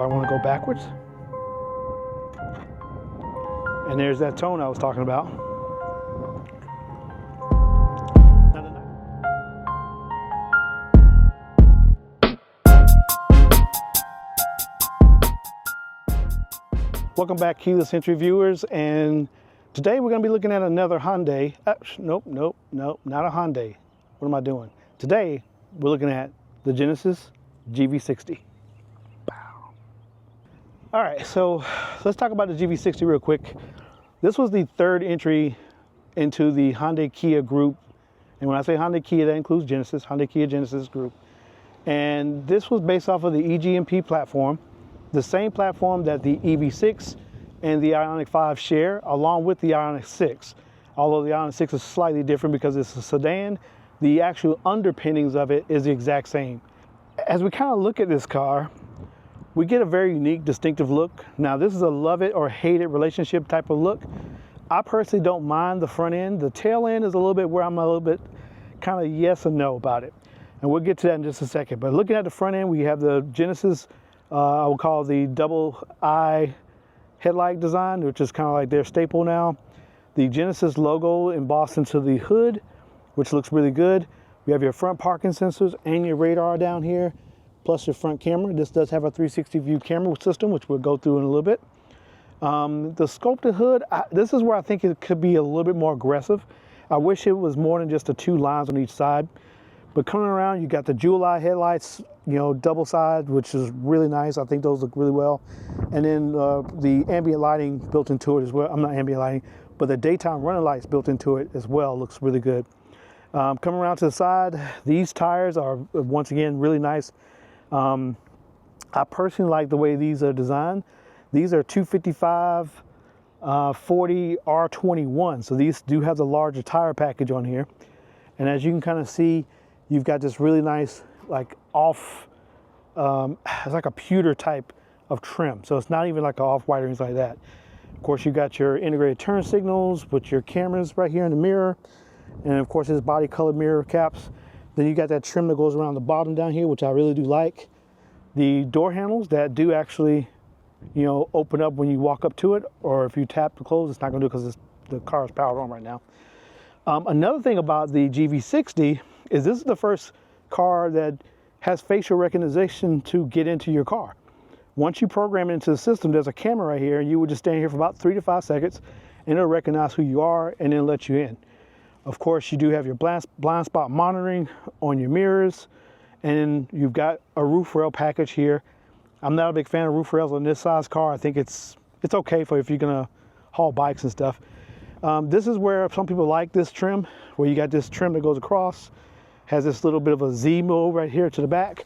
I want to go backwards. And there's that tone I was talking about. Welcome back, Keyless Entry viewers, and today we're going to be looking at another Hyundai. Nope, not a Hyundai. What am I doing? Today we're looking at the Genesis GV60. Wow. All right, so let's talk about the GV60 real quick. This was the third entry into the Hyundai Kia group, and when I say Hyundai Kia, that includes Genesis, Hyundai Kia Genesis group. And this was based off of the eGMP platform, the same platform that the EV6 and the Ioniq 5 share, along with the Ioniq 6. Although the Ioniq 6 is slightly different because it's a sedan, the actual underpinnings of it is the exact same. As we kind of look at this car, we get a very unique, distinctive look. Now, this is a love it or hate it relationship type of look. I personally don't mind the front end. The tail end is a little bit where I'm a little bit kind of yes and no about it. And we'll get to that in just a second. But looking at the front end, we have the Genesis I will call the double eye headlight design, which is kind of like their staple now. The Genesis logo embossed into the hood, which looks really good. We have your front parking sensors and your radar down here, plus your front camera. This does have a 360 view camera system, which we'll go through in a little bit. The sculpted hood, this is where I think it could be a little bit more aggressive. I wish it was more than just the two lines on each side. But coming around, you got the jewel eye headlights, you know, double side, which is really nice. I think those look really well. And then the ambient lighting built into it as well. I'm not ambient lighting, but the daytime running lights built into it as well looks really good. Coming around to the side, these tires are, once again, really nice. I personally like the way these are designed. These are 255 40 R21. So these do have the larger tire package on here. And as you can kind of see, you've got this really nice, like off, it's like a pewter type of trim. So it's not even like an off-white or anything like that. Of course, you got your integrated turn signals with your cameras right here in the mirror. And of course, this body color mirror caps. Then you got that trim that goes around the bottom down here, which I really do like. The door handles that do actually, you know, open up when you walk up to it, or if you tap to close, it's not gonna do because the car is powered on right now. Another thing about the GV60 is this is the first car that has facial recognition to get into your car. Once you program it into the system, there's a camera right here, and you would just stand here for about 3 to 5 seconds, and it'll recognize who you are and then let you in. Of course, you do have your blind spot monitoring on your mirrors, and you've got a roof rail package here. I'm not a big fan of roof rails on this size car. I think it's okay for if you're gonna haul bikes and stuff. This is where some people like this trim, where you got this trim that goes across, has this little bit of a Z move right here to the back.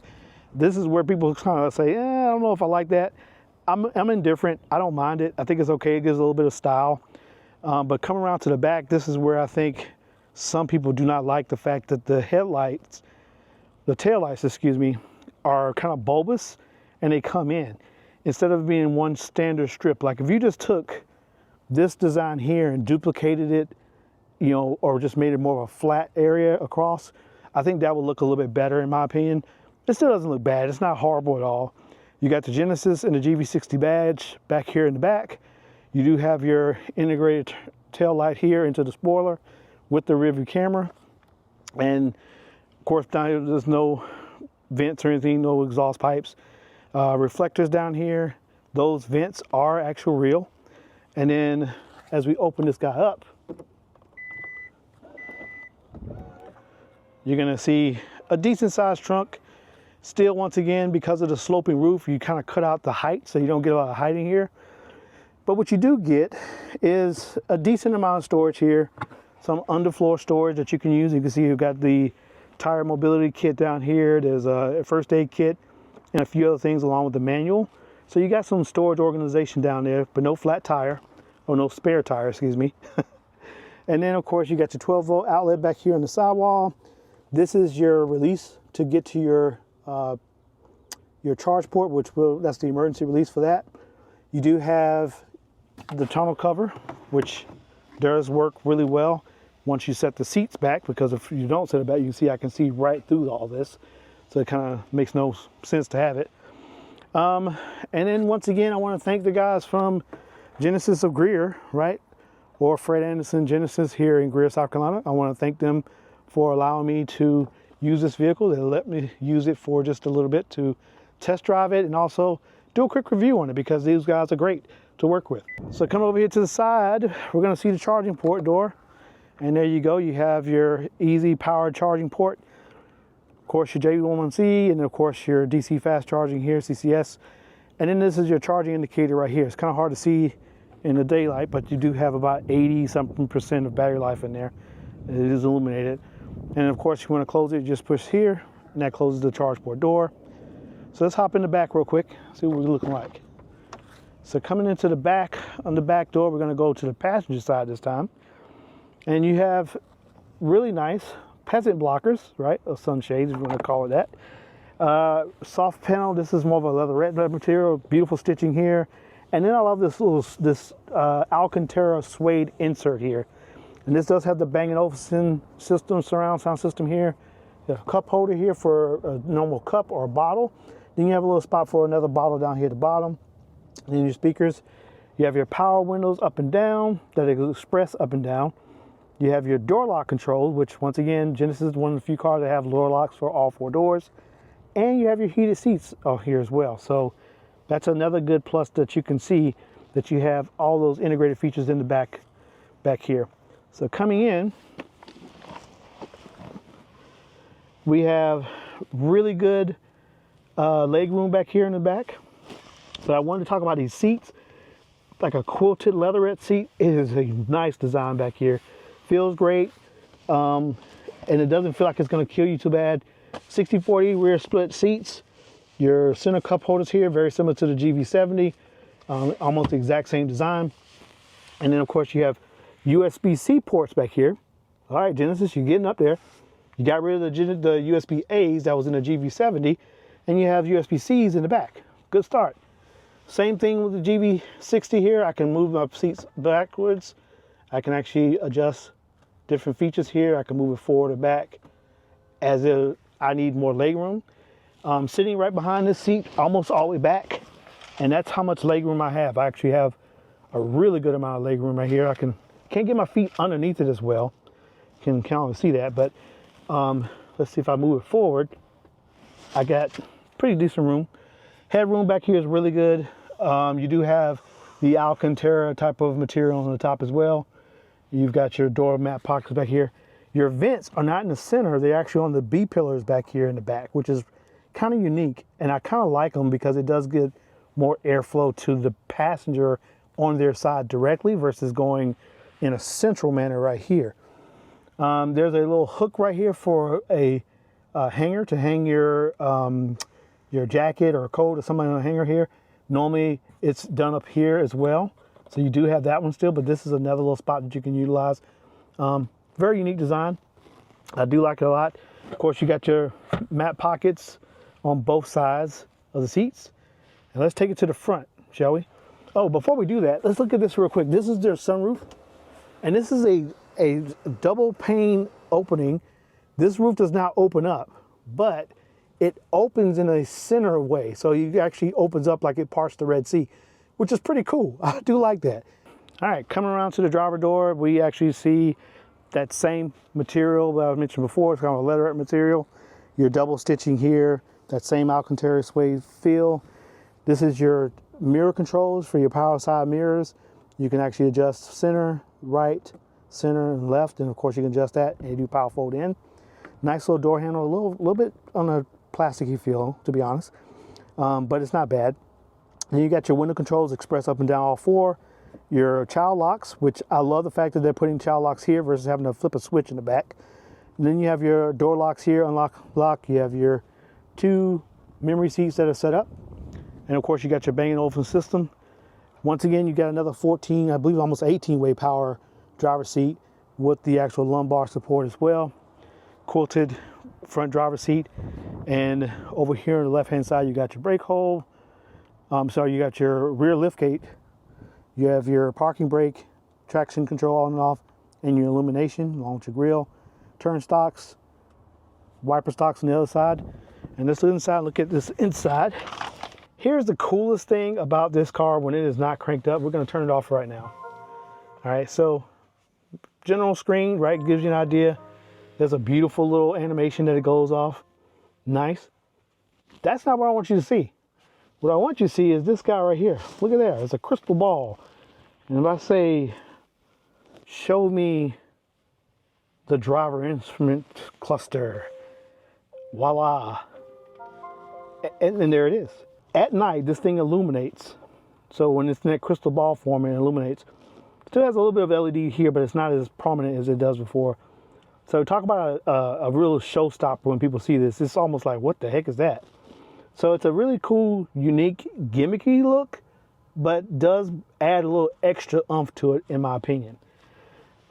This is where people kind of say, I don't know if I like that. I'm indifferent. I don't mind it. I think it's okay. It gives a little bit of style. But coming around to the back, this is where I think some people do not like the fact that the headlights, the taillights, excuse me, are kind of bulbous and they come in instead of being one standard strip. Like if you just took this design here and duplicated it, you know, or just made it more of a flat area across, I think that would look a little bit better in my opinion. It still doesn't look bad. It's not horrible at all. You got the Genesis and the GV60 badge back here in the back. You do have your integrated tail light here into the spoiler with the rear view camera. And of course, down here, there's no vents or anything, no exhaust pipes. Reflectors down here, those vents are actual real. And then as we open this guy up, you're gonna see a decent sized trunk. Still, once again, because of the sloping roof, you kind of cut out the height so you don't get a lot of height in here. But what you do get is a decent amount of storage here, some underfloor storage that you can use. You can see you've got the tire mobility kit down here. There's a first aid kit and a few other things along with the manual. So you got some storage organization down there, but no flat tire, or no spare tire, excuse me. And then of course you got your 12-volt outlet back here on the sidewall. This is your release to get to your charge port, that's the emergency release for that. You do have the tonneau cover, which does work really well once you set the seats back, because if you don't set it back, you can see I can see right through all this. So it kind of makes no sense to have it. And then once again, I want to thank the guys from Genesis of Greer, right? Or Fred Anderson Genesis here in Greer, South Carolina. I want to thank them for allowing me to use this vehicle. They let me use it for just a little bit to test drive it and also do a quick review on it, because these guys are great to work with. So come over here to the side, we're going to see the charging port door. And there you go. You have your easy power charging port. Of course, your JV11C, and of course your DC fast charging here, CCS. And then this is your charging indicator right here. It's kind of hard to see in the daylight, but you do have about 80-something% of battery life in there. It is illuminated. And of course, you want to close it, just push here, and that closes the charge port door. So let's hop in the back real quick, see what we're looking like. So coming into the back, on the back door, we're going to go to the passenger side this time. And you have really nice peasant blockers, right? Or sunshades, if you want to call it that. Soft panel. This is more of a leatherette material. Beautiful stitching here. And then I love this Alcantara suede insert here. And this does have the Bang & Olufsen system, surround sound system here. You have a cup holder here for a normal cup or a bottle. Then you have a little spot for another bottle down here at the bottom. And then your speakers. You have your power windows up and down that express up and down. You have your door lock control, which once again, Genesis is one of the few cars that have door locks for all 4 doors. And you have your heated seats here as well. So that's another good plus that you can see, that you have all those integrated features in the back here. So coming in, we have really good leg room back here in the back. So I wanted to talk about these seats, like a quilted leatherette seat. It is a nice design back here. Feels great, and it doesn't feel like it's going to kill you too bad. 60/40 rear split seats. Your center cup holders here, very similar to the GV70, almost the exact same design. And then of course you have USB-C ports back here. All right, Genesis, you're getting up there. You got rid of the USB-A's that was in the GV70, and you have USB-C's in the back. Good start. Same thing with the GV60 here. I can move my seats backwards. I can actually adjust different features here. I can move it forward or back as if I need more leg room. Sitting right behind this seat, almost all the way back, and that's how much leg room I have. I actually have a really good amount of leg room right here. I can't get my feet underneath it as well. Can kind of see that, but let's see if I move it forward. I got pretty decent room. Headroom back here is really good. You do have the Alcantara type of material on the top as well. You've got your door mat pockets back here. Your vents are not in the center. They're actually on the B pillars back here in the back, which is kind of unique. And I kind of like them because it does get more airflow to the passenger on their side directly versus going in a central manner right here. There's a little hook right here for a hanger to hang your jacket or a coat or something on a hanger here. Normally it's done up here as well. So you do have that one still, but this is another little spot that you can utilize. Very unique design. I do like it a lot. Of course, you got your mat pockets on both sides of the seats. And let's take it to the front, shall we? Oh, before we do that, let's look at this real quick. This is their sunroof. And this is a double pane opening. This roof does not open up, but it opens in a center way. So it actually opens up like it parts the Red Sea, which is pretty cool. I do like that. All right, coming around to the driver door, we actually see that same material that I mentioned before. It's kind of a leatherette material. Your double stitching here, that same Alcantara suede feel. This is your mirror controls for your power side mirrors. You can actually adjust center, right, center, and left, and of course you can adjust that, and you do power fold in. Nice little door handle, a little bit on a plasticky feel, to be honest, but it's not bad. And you got your window controls, express up and down all 4. Your child locks, which I love the fact that they're putting child locks here versus having to flip a switch in the back. And then you have your door locks here, unlock, lock. You have your 2 memory seats that are set up. And of course you got your Bang & Olufsen system. Once again, you got another 14, I believe almost 18-way power driver seat with the actual lumbar support as well. Quilted front driver seat. And over here on the left-hand side, you got your brake hold. You got your rear lift gate. You have your parking brake, traction control on and off, and your illumination along with your grille. Turn stocks, wiper stocks on the other side. And let's look inside, look at this inside. Here's the coolest thing about this car when it is not cranked up. We're going to turn it off right now. All right, so general screen, right, gives you an idea. There's a beautiful little animation that it goes off. Nice. That's not what I want you to see. What I want you to see is this guy right here. Look at there. It's a crystal ball. And if I say, show me the driver instrument cluster, voila. And there it is. At night, this thing illuminates. So when it's in that crystal ball form, it illuminates. Still has a little bit of LED here, but it's not as prominent as it does before. So talk about a real showstopper when people see this. It's almost like, what the heck is that? So it's a really cool, unique, gimmicky look, but does add a little extra oomph to it, in my opinion.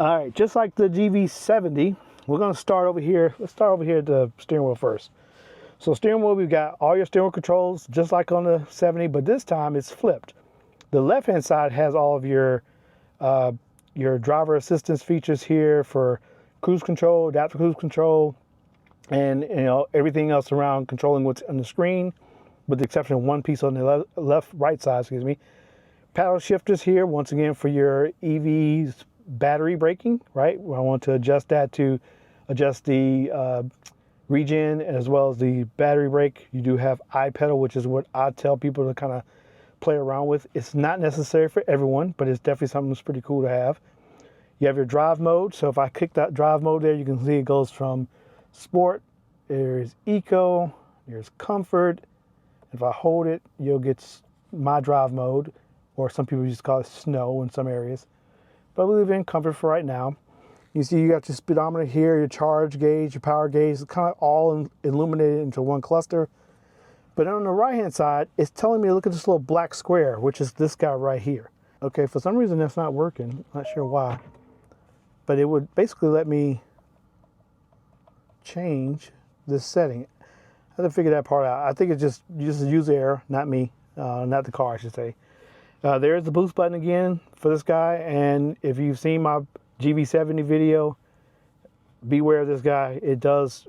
All right, just like the GV70, we're going to start over here. Let's start over here at the steering wheel first. So steering wheel, we've got all your steering wheel controls, just like on the 70, but this time it's flipped. The left-hand side has all of your driver assistance features here for cruise control, adaptive cruise control, and everything else around controlling what's on the screen, with the exception of one piece on the right side, excuse me. Paddle shifters here, once again, for your EV's battery braking, right? I want to adjust that to adjust the regen as well as the battery brake. You do have iPedal, which is what I tell people to kind of play around with. It's not necessary for everyone, but it's definitely something that's pretty cool to have. You have your drive mode. So if I click that drive mode there, you can see it goes from sport, there's eco, there's comfort. If I hold it, you'll get my drive mode, or some people just call it snow in some areas. But we leave it in comfort for right now. You see you got your speedometer here, your charge gauge, your power gauge, it's kind of all illuminated into one cluster. But on the right hand side, it's telling me to look at this little black square, which is this guy right here. Okay, for some reason that's not working, not sure why. But it would basically let me change this setting. I have to figure that part out. I think it's just user error, not me, not the car, I should say. There's the boost button again for this guy, and if you've seen my GV70 video, beware of this guy. It does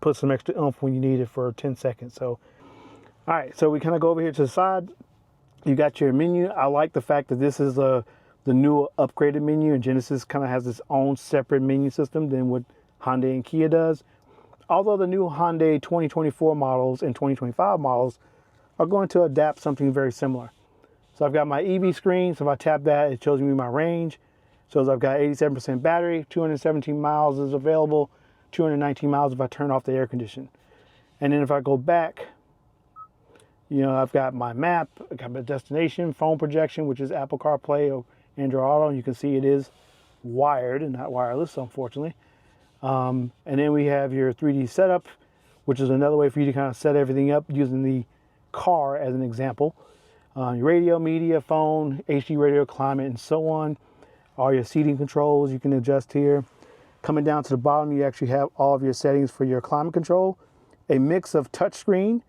put some extra oomph when you need it for 10 seconds. So, all right, so we kind of go over here to the side. You got your menu. I like the fact that this is the new upgraded menu, and Genesis kind of has its own separate menu system than what Hyundai and Kia does. Although the new Hyundai 2024 models and 2025 models are going to adapt something very similar. So I've got my EV screen. So if I tap that, it shows me my range. So I've got 87% battery, 217 miles is available, 219 miles if I turn off the air condition. And then if I go back, I've got my map, I've got my destination, phone projection, which is Apple CarPlay or Android Auto. And you can see it is wired and not wireless, unfortunately. And then we have your 3D setup, which is another way for you to kind of set everything up using the car as an example. Your radio, media, phone, HD radio, climate, and so on. All your seating controls you can adjust here. Coming down to the bottom, you actually have all of your settings for your climate control. A mix of touchscreen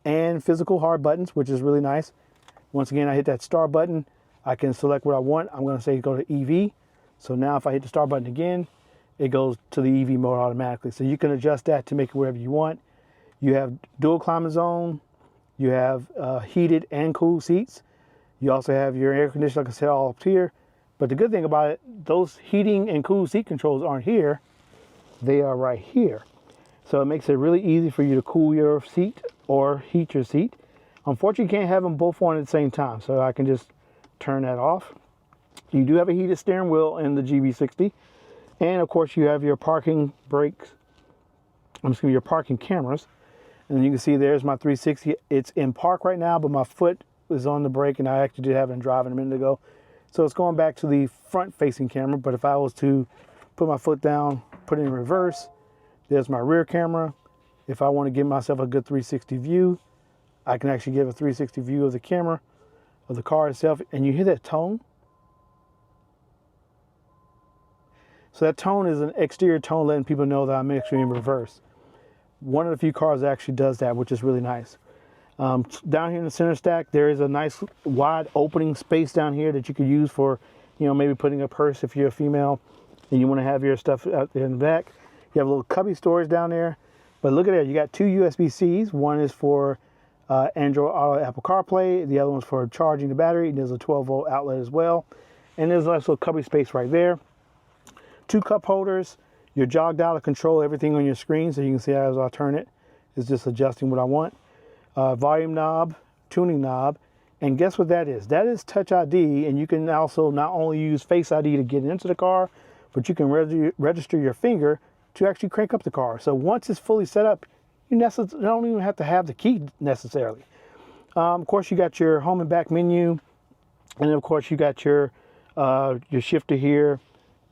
and physical hard buttons, which is really nice. Once again, I hit that start button. I can select what I want. I'm going to say go to EV. So now if I hit the start button again, it goes to the EV mode automatically. So you can adjust that to make it wherever you want. You have dual climate zone. You have heated and cooled seats. You also have your air conditioner, like I said, all up here. But the good thing about it, those heating and cool seat controls aren't here. They are right here. So it makes it really easy for you to cool your seat or heat your seat. Unfortunately, you can't have them both on at the same time. So I can just turn that off. You do have a heated steering wheel in the GV60. And of course, you have your parking brakes. Your parking cameras. And you can see there's my 360. It's in park right now, but my foot is on the brake, and I actually did have it in driving a minute ago. So it's going back to the front-facing camera, but if I was to put my foot down, put it in reverse, there's my rear camera. If I want to give myself a good 360 view, I can actually give a 360 view of the camera, of the car itself, and you hear that tone? So that tone is an exterior tone letting people know that I'm actually in reverse. One of the few cars that actually does that, which is really nice. Down here in the center stack, there is a nice wide opening space down here that you could use for, maybe putting a purse if you're a female and you want to have your stuff out there in the back. You have a little cubby storage down there. But look at that, you got two USB-Cs. One is for Android Auto, Apple CarPlay. The other one's for charging the battery. There's a 12-volt outlet as well. And there's a nice little cubby space right there. 2 cup holders. Your jog dial to control everything on your screen, so you can see as I turn it, it's just adjusting what I want. Volume knob, tuning knob, and guess what that is? That is Touch ID, and you can also not only use Face ID to get into the car, but you can register your finger to actually crank up the car. So once it's fully set up, you don't even have to have the key necessarily. Of course, you got your home and back menu, and of course you got your shifter here,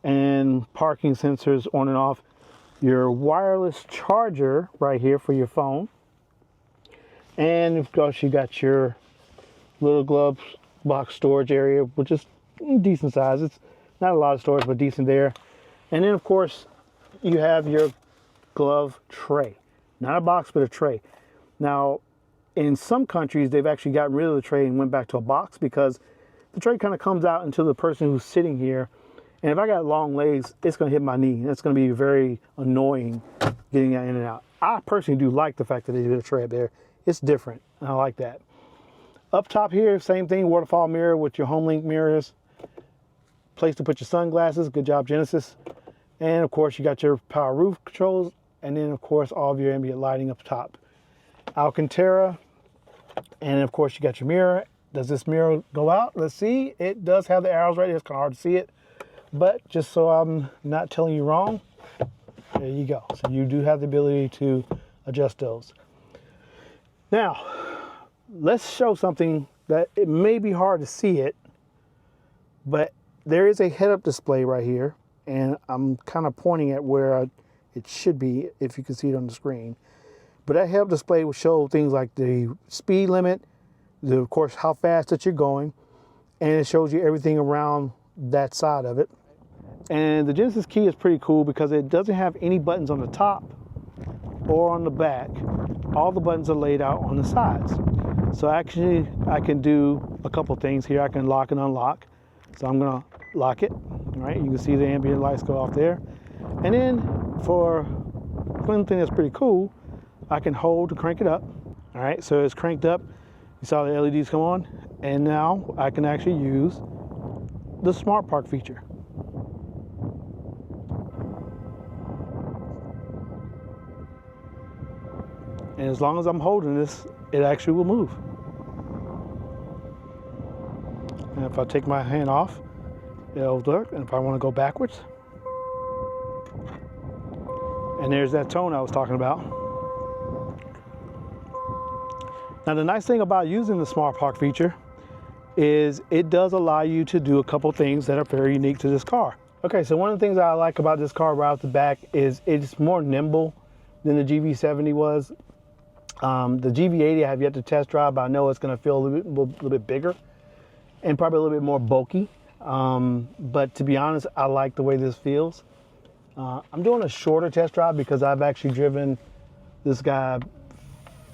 and parking sensors on and off. Your wireless charger right here for your phone, and of course you got your little glove box storage area, which is decent size. It's not a lot of storage, but decent there. And then of course you have your glove tray, not a box but a tray. Now in some countries they've actually gotten rid of the tray and went back to a box, because the tray kind of comes out into the person who's sitting here, and if I got long legs, it's going to hit my knee. It's going to be very annoying getting that in and out. I personally do like the fact that they did a tray up there. It's different, and I like that. Up top here, same thing, waterfall mirror with your home link mirrors. Place to put your sunglasses. Good job, Genesis. And of course, you got your power roof controls, and then of course, all of your ambient lighting up top. Alcantara, and of course, you got your mirror. Does this mirror go out? Let's see. It does have the arrows right here. It's kind of hard to see it. But just so I'm not telling you wrong, there you go. So you do have the ability to adjust those. Now, let's show something that it may be hard to see it, but there is a head-up display right here, and I'm kind of pointing at where it should be, if you can see it on the screen. But that head-up display will show things like the speed limit, of course, how fast that you're going, and it shows you everything around that side of it. And the Genesis key is pretty cool because it doesn't have any buttons on the top or on the back. All the buttons are laid out on the sides. So actually I can do a couple things here. I can lock and unlock. So I'm gonna lock it. All right, you can see the ambient lights go off there. And then for one thing that's pretty cool, I can hold to crank it up. All right, so it's cranked up. You saw the LEDs come on, and now I can actually use the Smart Park feature. And as long as I'm holding this, it actually will move. And if I take my hand off, it'll look, and if I want to go backwards, and there's that tone I was talking about. Now the nice thing about using the Smart Park feature is it does allow you to do a couple things that are very unique to this car. Okay, so one of the things I like about this car right off the back is it's more nimble than the GV70 was. The GV80 I have yet to test drive, but I know it's going to feel a little bit bigger and probably a little bit more bulky. But to be honest, I like the way this feels. I'm doing a shorter test drive because I've actually driven this guy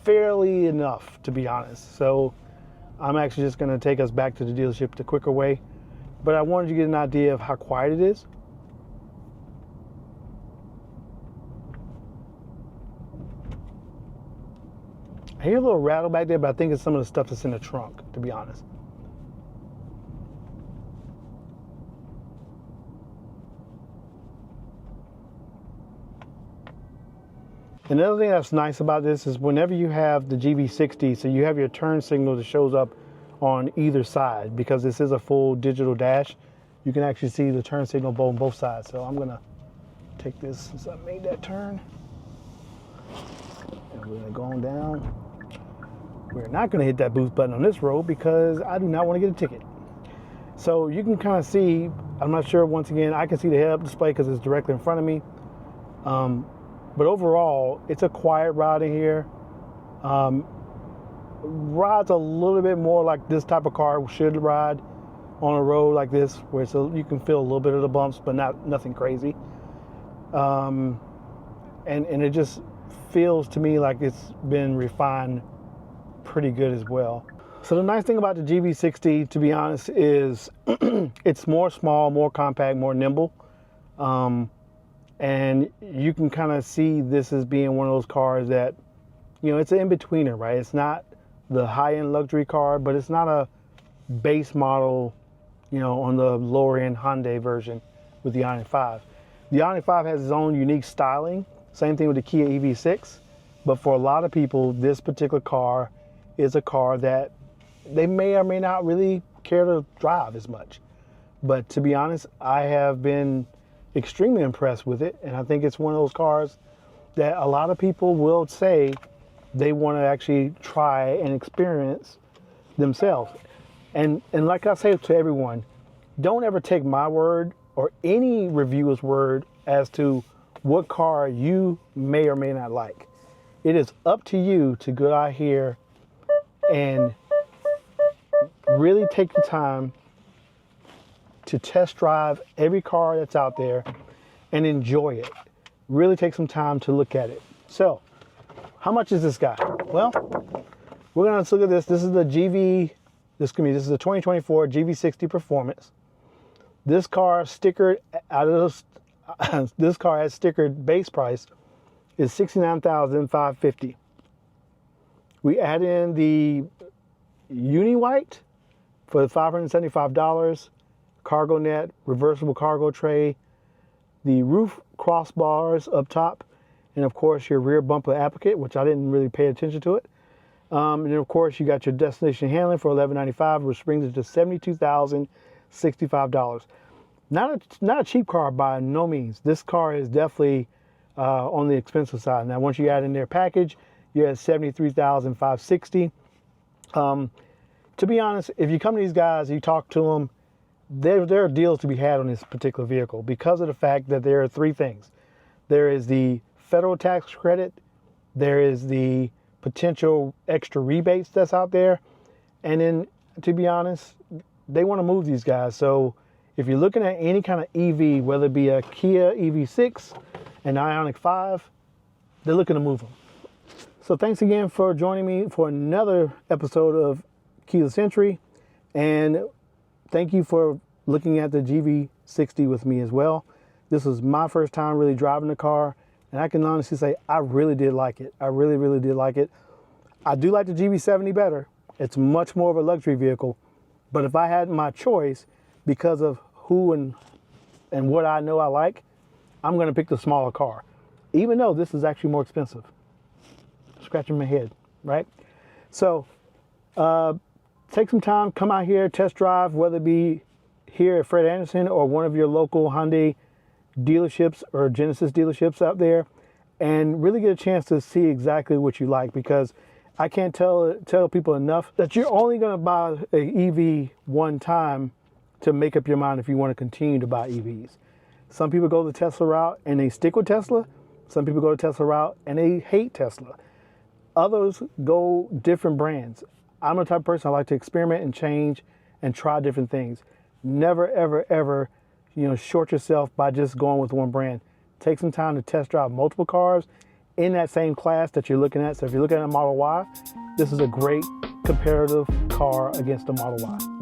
fairly enough, to be honest. So I'm actually just going to take us back to the dealership the quicker way. But I wanted you to get an idea of how quiet it is. I hear a little rattle back there, but I think it's some of the stuff that's in the trunk, to be honest. Another thing that's nice about this is whenever you have the GV60, so you have your turn signal that shows up on either side, because this is a full digital dash, you can actually see the turn signal on both sides. So I'm gonna take this since I made that turn. And we're gonna go on down. We're not gonna hit that boost button on this road because I do not wanna get a ticket. So you can kind of see, I'm not sure, once again, I can see the head-up display because it's directly in front of me. But overall, it's a quiet ride in here. Rides a little bit more like this type of car should ride on a road like this, where you can feel a little bit of the bumps, but nothing crazy. And it just feels to me like it's been refined pretty good as well. So the nice thing about the GV60, to be honest, is it's more small, more compact, more nimble. And you can kind of see this as being one of those cars that, you know, it's an in-betweener, right? It's not the high-end luxury car, but it's not a base model, you know, on the lower end Hyundai version with the Ioniq 5. The Ioniq 5 has its own unique styling. Same thing with the Kia EV6. But for a lot of people, this particular car is a car that they may or may not really care to drive as much. But to be honest, I have been extremely impressed with it. And I think it's one of those cars that a lot of people will say they want to actually try and experience themselves. And like I say to everyone, don't ever take my word or any reviewer's word as to what car you may or may not like. It is up to you to go out here and really take the time to test drive every car that's out there and enjoy it. Really take some time to look at it. So, how much is this guy? Well, we're gonna look at this. This is the this is the 2024 GV60 Performance. This car stickered out of this car has stickered base price is $69,550. We add in the Uni White for $575, cargo net, reversible cargo tray, the roof crossbars up top, and of course your rear bumper applicant, which I didn't really pay attention to it. And then of course you got your destination handling for $1195, which brings it to $72,065. Not a cheap car by no means. This car is definitely on the expensive side. Now once you add in their package, you're at $73,560. To be honest, if you come to these guys, you talk to them, there are deals to be had on this particular vehicle because of the fact that there are three things. There is the federal tax credit, there is the potential extra rebates that's out there, and then to be honest, they want to move these guys. So if you're looking at any kind of EV, whether it be a Kia EV6, an Ioniq 5, they're looking to move them. So thanks again for joining me for another episode of Keyless Entry, and thank you for looking at the GV60 with me as well. This was my first time really driving the car, and I can honestly say I really did like it. I really, really did like it. I do like the GV70 better. It's much more of a luxury vehicle, but if I had my choice because of who and what I know I like, I'm gonna pick the smaller car, even though this is actually more expensive. Scratching my head, right? So take some time, come out here, test drive, whether it be here at Fred Anderson or one of your local Hyundai dealerships or Genesis dealerships out there, and really get a chance to see exactly what you like, because I can't tell people enough that you're only going to buy an EV one time to make up your mind if you want to continue to buy EVs. Some people go the Tesla route and they stick with Tesla. Some people go the Tesla route and they hate Tesla. Others go different brands. I'm the type of person I like to experiment and change and try different things. Never, ever, ever, short yourself by just going with one brand. Take some time to test drive multiple cars in that same class that you're looking at. So if you're looking at a Model Y, this is a great comparative car against the Model Y.